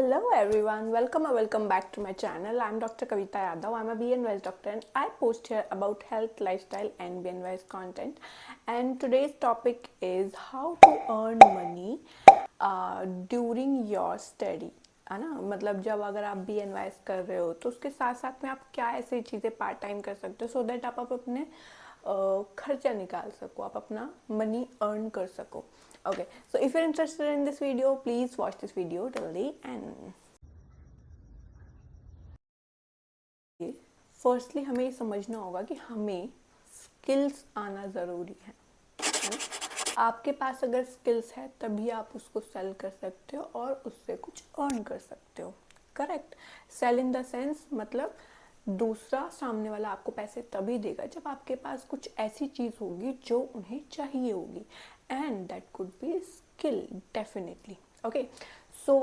Hello everyone, welcome or welcome back to my channel. I'm Dr. Kavita Yadav. I'm a BNYS doctor and I post here about health, lifestyle and BNYS content. And today's topic is how to earn money during your study. है ना, मतलब जब अगर आप BNYS कर रहे हो तो उसके साथ साथ में आप क्या ऐसी चीज़ें पार्ट टाइम कर सकते हो सो दैट आप अपने खर्चा निकाल सको, आप अपना मनी अर्न कर सको. Okay, so if you're interested in this video, please watch this video till the end. Firstly हमें ये समझना होगा कि हमें स्किल्स आना ज़रूरी है ना. आपके पास अगर स्किल्स है तभी आप उसको सेल कर सकते हो और उससे कुछ अर्न कर सकते हो. Correct. Sell in the sense मतलब दूसरा सामने वाला आपको पैसे तभी देगा जब आपके पास कुछ ऐसी चीज़ होगी जो उन्हें चाहिए होगी, and that could be skill definitely. Okay, so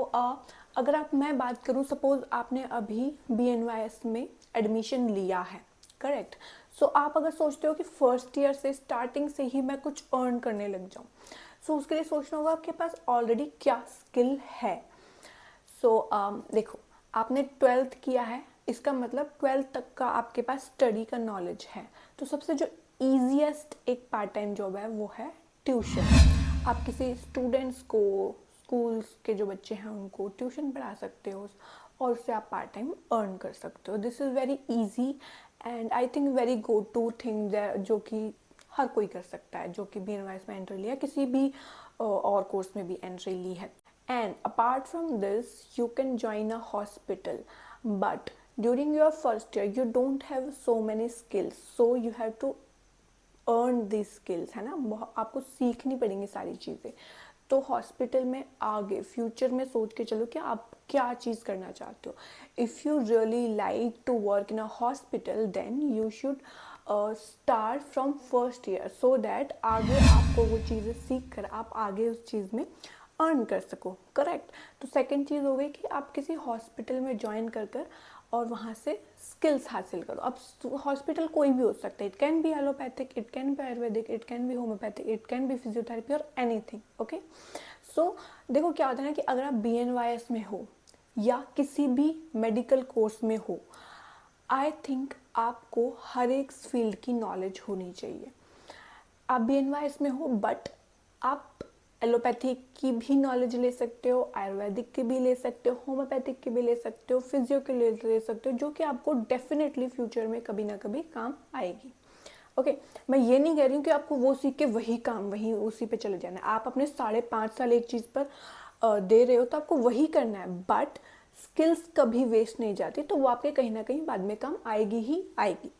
अगर मैं बात करूँ, सपोज आपने अभी BNYS में एडमिशन लिया है. करेक्ट. सो आप अगर सोचते हो कि फर्स्ट ईयर से स्टार्टिंग से ही मैं कुछ अर्न करने लग जाऊँ, सो उसके लिए सोचना होगा आपके पास ऑलरेडी क्या स्किल है. सो देखो, आपने 12th किया है, इसका मतलब 12th तक का आपके पास स्टडी का नॉलेज है. तो सबसे जो ईजीएस्ट एक पार्ट टाइम जॉब है वो है ट्यूशन. आप किसी स्टूडेंट्स को, स्कूल्स के जो बच्चे हैं उनको ट्यूशन पढ़ा सकते हो और उससे आप पार्ट टाइम अर्न कर सकते हो. This is very easy and I think very go to thing जो कि हर कोई कर सकता है जो कि BNYS में एंट्री लिया, किसी भी और कोर्स में भी एंट्री ली है. And apart from this, you can join a hospital, but during your first year you don't have so many skills, so you have to earn these skills, है ना. आपको सीखनी पड़ेंगी सारी चीज़ें. तो हॉस्पिटल में आगे फ्यूचर में सोच के चलो कि आप क्या चीज़ करना चाहते हो. If you really like to work in a hospital then you should start from first year so that आगे आपको वो चीज़ें सीख कर आप आगे उस चीज़ में अर्न कर सको. करेक्ट. तो सेकंड चीज़ हो गई कि आप किसी हॉस्पिटल में ज्वाइन कर और वहाँ से स्किल्स हासिल करो. अब हॉस्पिटल कोई भी हो सकता है. It can be allopathic, it can be Ayurvedic, it can be homeopathic, it can be physiotherapy और एनीथिंग. ओके. सो देखो क्या होता है ना कि अगर आप BNYS में हो या किसी भी मेडिकल कोर्स में हो, आई थिंक आपको हर एक फील्ड की नॉलेज होनी चाहिए. आप BNYS में हो बट आप एलोपैथिक की भी नॉलेज ले सकते हो, आयुर्वेदिक की भी ले सकते हो, होम्योपैथिक की भी ले सकते हो, फिजियो की ले सकते हो, जो कि आपको डेफिनेटली फ्यूचर में कभी ना कभी काम आएगी. ओके. मैं ये नहीं कह रही हूँ कि आपको वो सीख के वही काम वही उसी पे चले जाना है. आप अपने 5.5 साल एक चीज़ पर दे रहे हो तो आपको वही करना है, बट स्किल्स कभी वेस्ट नहीं जाती, तो वो आपके कहीं ना कहीं बाद में काम आएगी ही आएगी.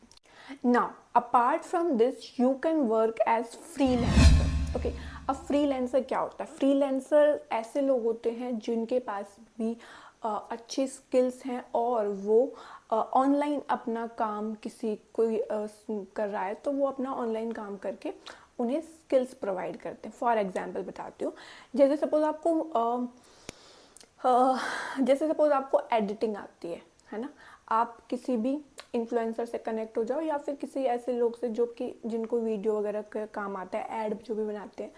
Now apart from this you can work as freelancer. Okay. अब फ्रीलांसर क्या होता है? फ्रीलांसर ऐसे लोग होते हैं जिनके पास भी अच्छी स्किल्स हैं और वो ऑनलाइन अपना काम किसी कोई कर रहा है तो वो अपना ऑनलाइन काम करके उन्हें स्किल्स प्रोवाइड करते हैं. फॉर एग्जांपल बताती हूँ. जैसे सपोज आपको एडिटिंग आती है ना. आप किसी भी इन्फ्लुएंसर से कनेक्ट हो जाओ या फिर किसी ऐसे लोग से जो कि जिनको वीडियो वगैरह का काम आता है, ऐड जो भी बनाते हैं,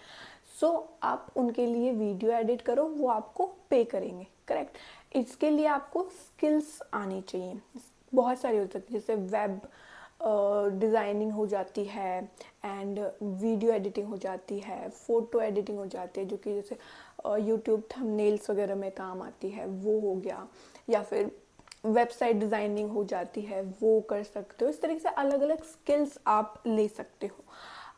सो आप उनके लिए वीडियो एडिट करो, वो आपको पे करेंगे. करेक्ट. इसके लिए आपको स्किल्स आनी चाहिए. बहुत सारी हो सकती है, जैसे वेब डिज़ाइनिंग हो जाती है एंड वीडियो एडिटिंग हो जाती है, फ़ोटो एडिटिंग हो जाती है जो कि जैसे यूट्यूब थंबनेल्स वगैरह में काम आती है, वो हो गया. या फिर वेबसाइट डिज़ाइनिंग हो जाती है, वो कर सकते हो. इस तरीके से अलग अलग स्किल्स आप ले सकते हो.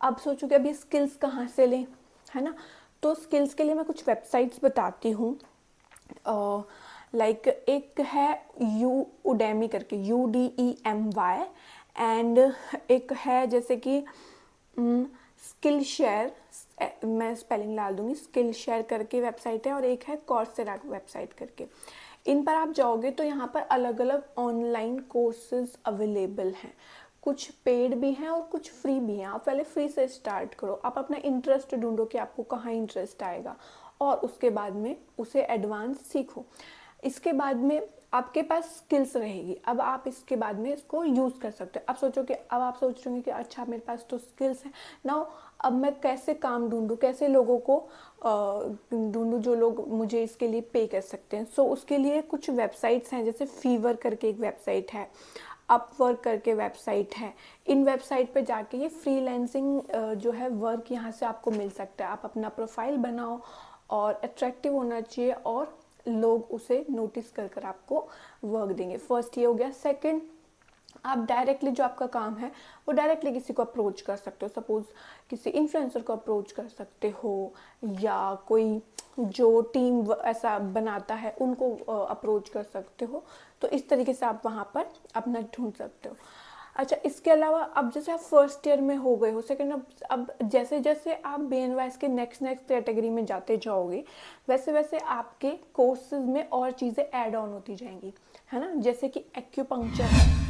अब सोचो कि अभी स्किल्स कहाँ से लें, है ना. तो स्किल्स के लिए मैं कुछ वेबसाइट्स बताती हूँ. लाइक एक है Udemy करके, UDEMY, एंड एक है जैसे कि स्किल शेयर, मैं स्पेलिंग डाल दूँगी, स्किल शेयर करके वेबसाइट है, और एक है कॉर्सेरा वेबसाइट करके. इन पर आप जाओगे तो यहाँ पर अलग अलग ऑनलाइन कोर्सेज अवेलेबल हैं. कुछ पेड भी हैं और कुछ फ्री भी हैं. आप पहले फ्री से स्टार्ट करो. आप अपना इंटरेस्ट ढूंढो कि आपको कहाँ इंटरेस्ट आएगा और उसके बाद में उसे एडवांस सीखो. इसके बाद में आपके पास स्किल्स रहेगी। अब आप इसके बाद में इसको यूज़ कर सकते हो। अब आप सोच रहे होंगे कि अच्छा मेरे पास तो स्किल्स हैं, नाउ अब मैं कैसे काम ढूंढूं, कैसे लोगों को ढूंढूं जो लोग मुझे इसके लिए पे कर सकते हैं। सो उसके लिए कुछ वेबसाइट्स हैं, जैसे फीवर करके एक वेबसाइट है, अपवर्क करके वेबसाइट है। इन वेबसाइट पे जाके ये फ्रीलांसिंग जो है वर्क यहाँ से आपको मिल सकता है। आप अपना प्रोफाइल बनाओ और अट्रैक्टिव होना चाहिए और लोग उसे नोटिस कर कर आपको वर्क देंगे। फर्स्ट ये हो गया। सेकंड, आप डायरेक्टली जो आपका काम है वो डायरेक्टली किसी को अप्रोच कर सकते हो। सपोज किसी इन्फ्लुएंसर को अप्रोच कर सकते हो, या कोई जो टीम ऐसा बनाता है उनको अप्रोच कर सकते हो। तो इस तरीके से आप वहाँ पर अपना ढूंढ सकते हो। अच्छा, इसके अलावा अब जैसे आप फर्स्ट ईयर में हो गए हो, सेकंड, अब जैसे जैसे आप BNYS के नेक्स्ट कैटेगरी में जाते जाओगे, वैसे वैसे आपके कोर्सेज में और चीज़ें ऐड ऑन होती जाएंगी, है ना। जैसे कि एक्यूपंक्चर है,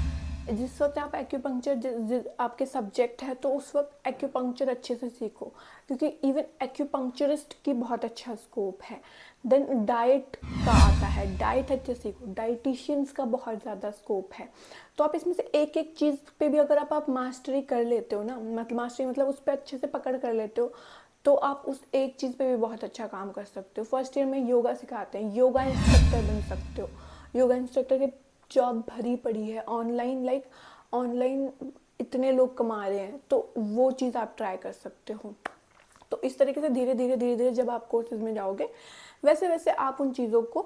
जिस वक्त आप एक्यूपंक्चर आपके सब्जेक्ट है तो उस वक्त एक्यूपंक्चर अच्छे से सीखो, क्योंकि इवन एक्यूपंक्चरिस्ट की बहुत अच्छा स्कोप है। देन डाइट का आता है, डाइट अच्छे सीखो, डाइटिशियंस का बहुत ज़्यादा स्कोप है। तो आप इसमें से एक एक चीज़ पे भी अगर आप मास्टरी कर लेते हो ना, मतलब मास्टरी मतलब उस पर अच्छे से पकड़ कर लेते हो, तो आप उस एक चीज़ पे भी बहुत अच्छा काम कर सकते हो। फर्स्ट ईयर में योगा सिखाते हैं, योगा इंस्ट्रक्टर बन सकते हो। योगा इंस्ट्रक्टर की जॉब भरी पड़ी है ऑनलाइन, ऑनलाइन इतने लोग कमा रहे हैं, तो वो चीज़ आप ट्राई कर सकते हो। तो इस तरीके से धीरे धीरे जब आप कोर्सेज में जाओगे, वैसे वैसे आप उन चीज़ों को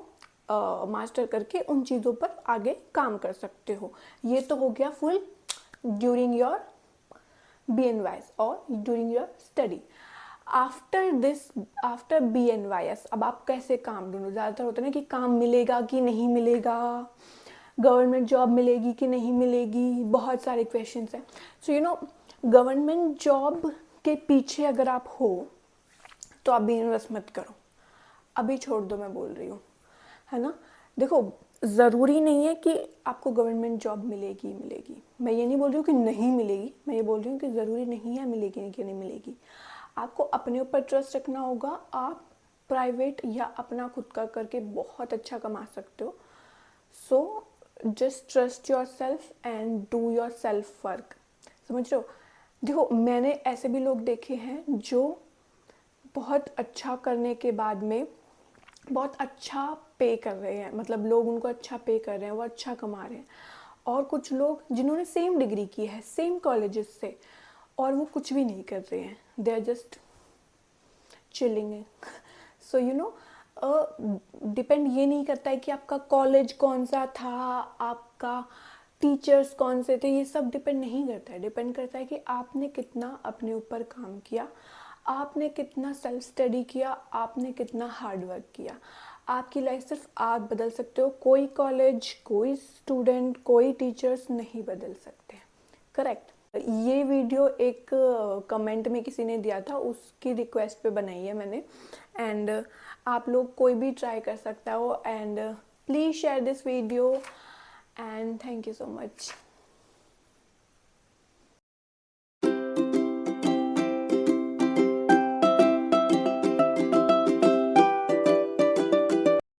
मास्टर करके उन चीज़ों पर आगे काम कर सकते हो। ये तो हो गया फुल ड्यूरिंग योर BNYS और during your study. After this, after BNYS, अब आप कैसे काम ढूंढो। ज़्यादातर होता है ना कि काम मिलेगा कि नहीं मिलेगा, गवर्नमेंट जॉब मिलेगी कि नहीं मिलेगी, बहुत सारे क्वेश्चंस हैं। सो गवर्नमेंट जॉब के पीछे अगर आप हो तो आप BNYS मत करो, अभी छोड़ दो, मैं बोल रही हूँ, है ना। देखो, ज़रूरी नहीं है कि आपको गवर्नमेंट जॉब मिलेगी मिलेगी, मैं ये नहीं बोल रही हूँ कि नहीं मिलेगी, मैं ये बोल रही हूँ कि ज़रूरी नहीं है मिलेगी कि नहीं मिलेगी। आपको अपने ऊपर ट्रस्ट रखना होगा। आप प्राइवेट या अपना खुद का करके बहुत अच्छा कमा सकते हो। So just trust your self and do your self work, समझ रहे हो। देखो, मैंने ऐसे भी लोग देखे हैं जो बहुत अच्छा करने के बाद में बहुत अच्छा पे कर रहे हैं, मतलब लोग उनको अच्छा पे कर रहे हैं, वो अच्छा कमा रहे हैं। और कुछ लोग जिन्होंने सेम डिग्री की है सेम कॉलेजेस से, और वो कुछ भी नहीं कर रहे हैं, they are just chilling. So depend ये नहीं करता है कि आपका कॉलेज कौन सा था, आपका टीचर्स कौन से थे, ये सब डिपेंड नहीं करता है। डिपेंड करता है कि आपने कितना अपने ऊपर काम किया, आपने कितना सेल्फ स्टडी किया, आपने कितना हार्ड वर्क किया। आपकी लाइफ सिर्फ आप बदल सकते हो, कोई कॉलेज, कोई स्टूडेंट, कोई टीचर्स नहीं बदल सकते, करेक्ट। ये वीडियो एक कमेंट में किसी ने दिया था, उसकी रिक्वेस्ट पे बनाई है मैंने। एंड आप लोग कोई भी ट्राई कर सकता हो। And please share this video and thank you so much.